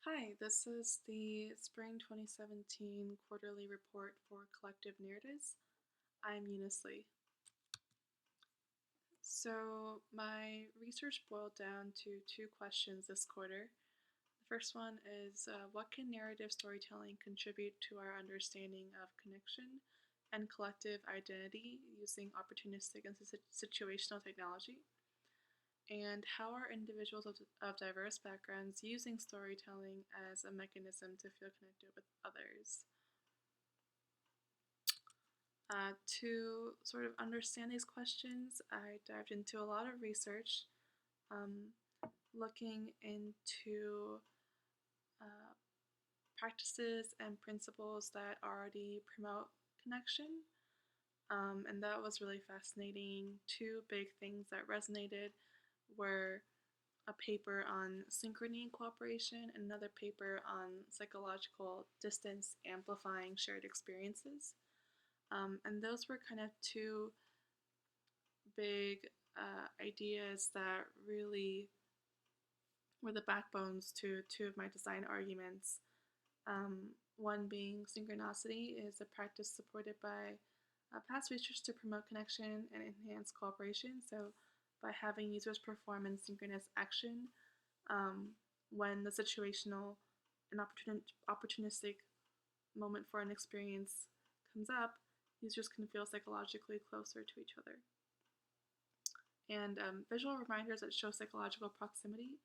Hi, this is the Spring 2017 quarterly report for Collective Narratives. I'm Eunice Lee. So, my research boiled down to two questions this quarter. The first one is what can narrative storytelling contribute to our understanding of connection and collective identity using opportunistic and situational technology? And how are individuals of diverse backgrounds using storytelling as a mechanism to feel connected with others? To sort of understand these questions, I dived into a lot of research, um, looking into uh, practices and principles that already promote connection. And that was really fascinating. Two big things that resonated were a paper on synchrony and cooperation and another paper on psychological distance amplifying shared experiences. And those were kind of two big ideas that really were the backbones to two of my design arguments. One being synchronicity is a practice supported by past research to promote connection and enhance cooperation. So, by having users perform in synchronous action um, when the situational and opportunistic moment for an experience comes up, users can feel psychologically closer to each other. And visual reminders that show psychological proximity,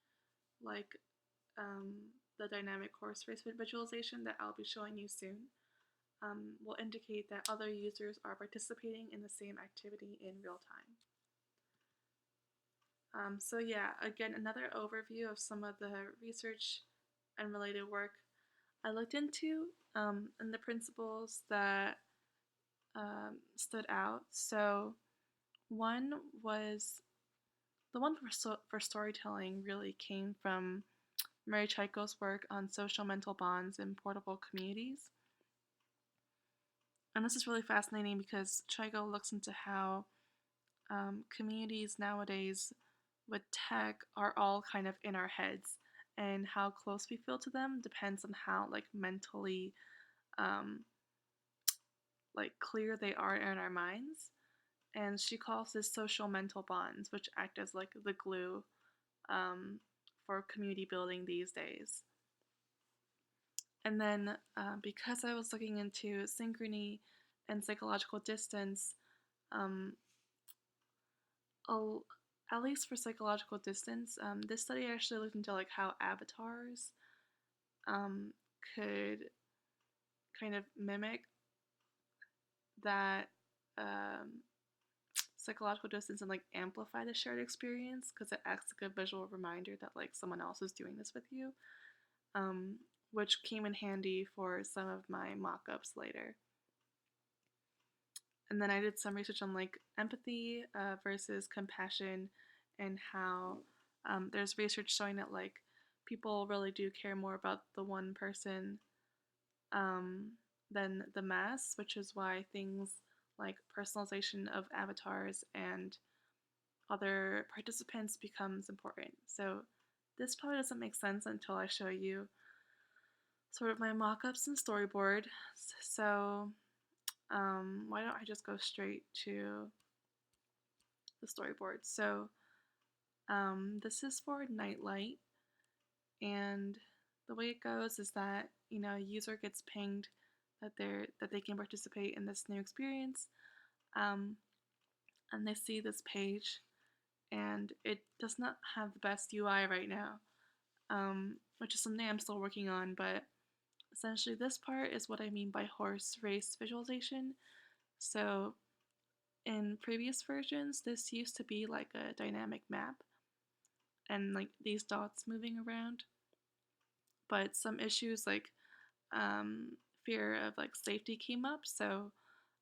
like um, the dynamic horse race visualization that I'll be showing you soon, will indicate that other users are participating in the same activity in real time. So yeah, again, another overview of some of the research and related work I looked into and the principles that stood out. So one was the one for storytelling really came from Mary Chaiko's work on social mental bonds in portable communities. And this is really fascinating because Chaiko looks into how communities nowadays with tech are all kind of in our heads, and how close we feel to them depends on how like mentally um, like clear they are in our minds. And she calls this social mental bonds, which act as like the glue um, for community building these days. And then because I was looking into synchrony and psychological distance, um, at least for psychological distance, this study actually looked into like how avatars um, could kind of mimic that psychological distance and like amplify the shared experience because it acts like a visual reminder that like someone else is doing this with you, um, which came in handy for some of my mock-ups later. And then I did some research on like empathy versus compassion, and how there's research showing that like people really do care more about the one person um, than the mass, which is why things like personalization of avatars and other participants becomes important. So this probably doesn't make sense until I show you sort of my mock-ups and storyboard. So why don't I just go straight to the storyboard? So this is for Nightlight, and the way it goes is that a user gets pinged that they can participate in this new experience, um, and they see this page, and it does not have the best UI right now, which is something I'm still working on. But essentially, this part is what I mean by horse race visualization. So in previous versions, this used to be like a dynamic map and like these dots moving around. But some issues like um, fear of like safety came up, so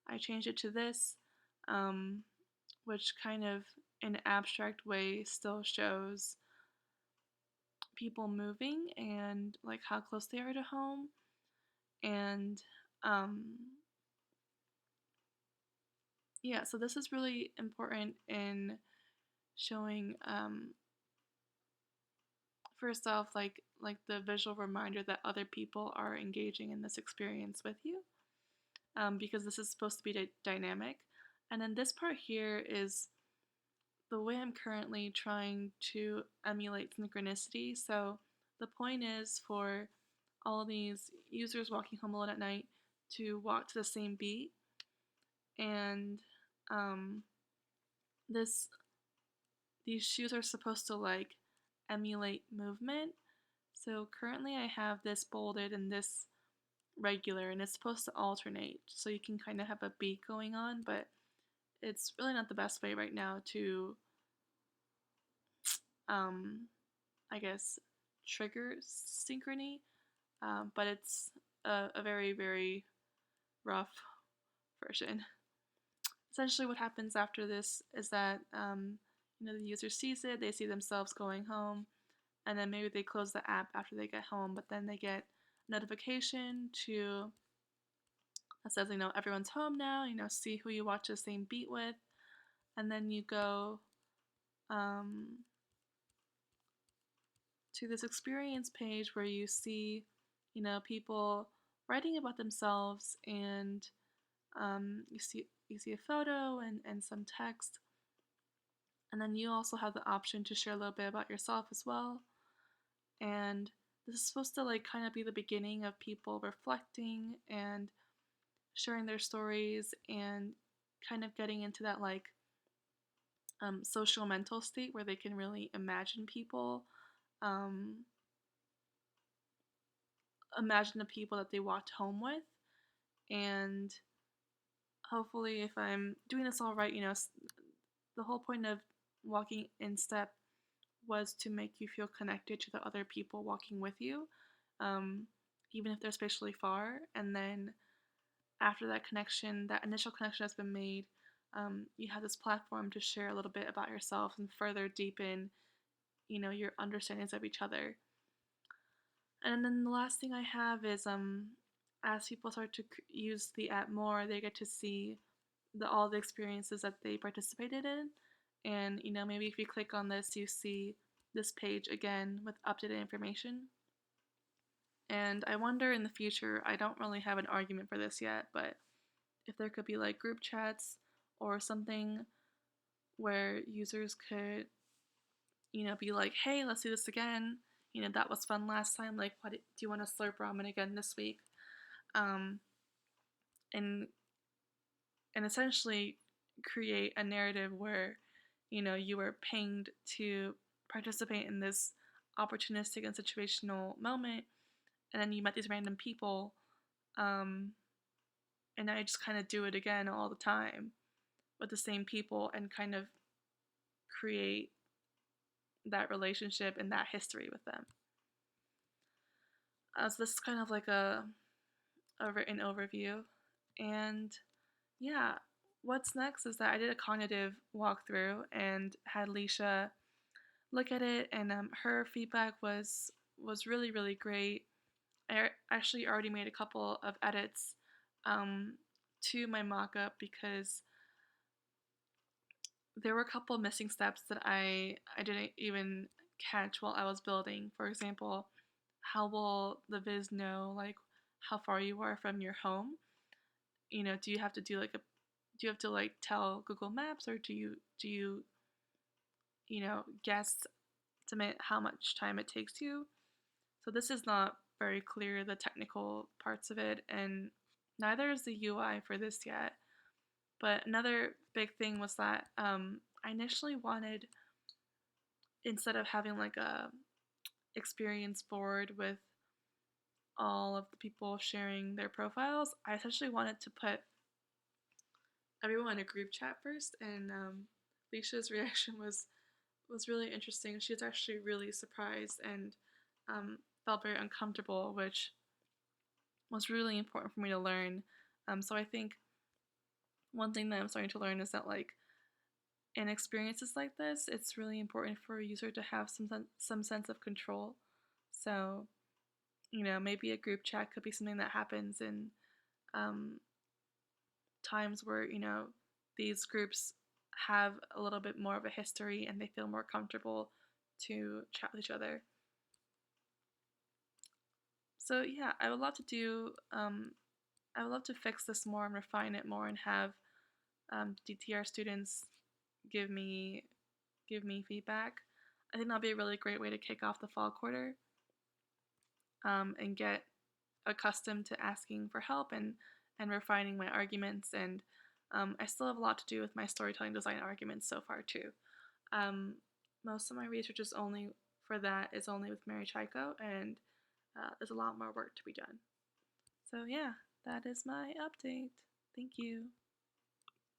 I changed it to this, um, which kind of in an abstract way still shows people moving and like how close they are to home. And um, yeah, so this is really important in showing, first off, like the visual reminder that other people are engaging in this experience with you, because this is supposed to be dynamic. And then this part here is the way I'm currently trying to emulate synchronicity. So the point is for all of these users walking home alone at night to walk to the same beat, and um, this these shoes are supposed to like emulate movement. So currently I have this bolded and this regular, and it's supposed to alternate so you can kind of have a beat going on, but it's really not the best way right now to um, I guess trigger synchrony, but it's a very, very rough version. Essentially, what happens after this is that the user sees it, they see themselves going home, and then maybe they close the app after they get home, but then they get a notification that says, everyone's home now, see who you watch the same beat with, and then you go um, to this experience page where you see, people writing about themselves, and you see a photo and some text, and then you also have the option to share a little bit about yourself as well. And this is supposed to like kind of be the beginning of people reflecting and sharing their stories and kind of getting into that like social mental state where they can really um, imagine the people that they walked home with. And hopefully, if I'm doing this all right, the whole point of walking in step was to make you feel connected to the other people walking with you, um, even if they're spatially far. And then after that connection, that initial connection has been made, you have this platform to share a little bit about yourself and further deepen, your understandings of each other. And then the last thing I have is, as people start to use the app more, they get to see all the experiences that they participated in. And maybe if you click on this, you see this page again with updated information. And I wonder in the future, I don't really have an argument for this yet, but if there could be like group chats or something where users could, be like, hey, let's do this again. That was fun last time. Like, do you want to slurp ramen again this week? Um, and and essentially create a narrative where, you were pinged to participate in this opportunistic and situational moment, and then you met these random people, um, and I just kind of do it again all the time with the same people and kind of create that relationship and that history with them. So this is kind of like a written overview. And yeah, what's next is that I did a cognitive walkthrough and had Leisha look at it, and her feedback was really, really great. I actually already made a couple of edits um, to my mock-up because there were a couple missing steps that I didn't even catch while I was building. For example, how will the Viz know like how far you are from your home? Do you have to like tell Google Maps, or do you guess estimate how much time it takes you? So this is not very clear, the technical parts of it, and neither is the UI for this yet. But another big thing was that I initially wanted, instead of having like a experience board with all of the people sharing their profiles, I essentially wanted to put everyone in a group chat first. And Leisha's reaction was really interesting. She was actually really surprised and felt very uncomfortable, which was really important for me to learn. So I think one thing that I'm starting to learn is that like in experiences like this, it's really important for a user to have some sense of control. So maybe a group chat could be something that happens in um, times where these groups have a little bit more of a history and they feel more comfortable to chat with each other. So yeah, I would love to do. I would love to fix this more and refine it more and have DTR students give me give me feedback. I think that'll be a really great way to kick off the fall quarter and get accustomed to asking for help and refining my arguments. And I still have a lot to do with my storytelling design arguments so far too. Um, Most of my research is only for that is only with Mary Chico, and there's a lot more work to be done. So yeah, that is my update. Thank you.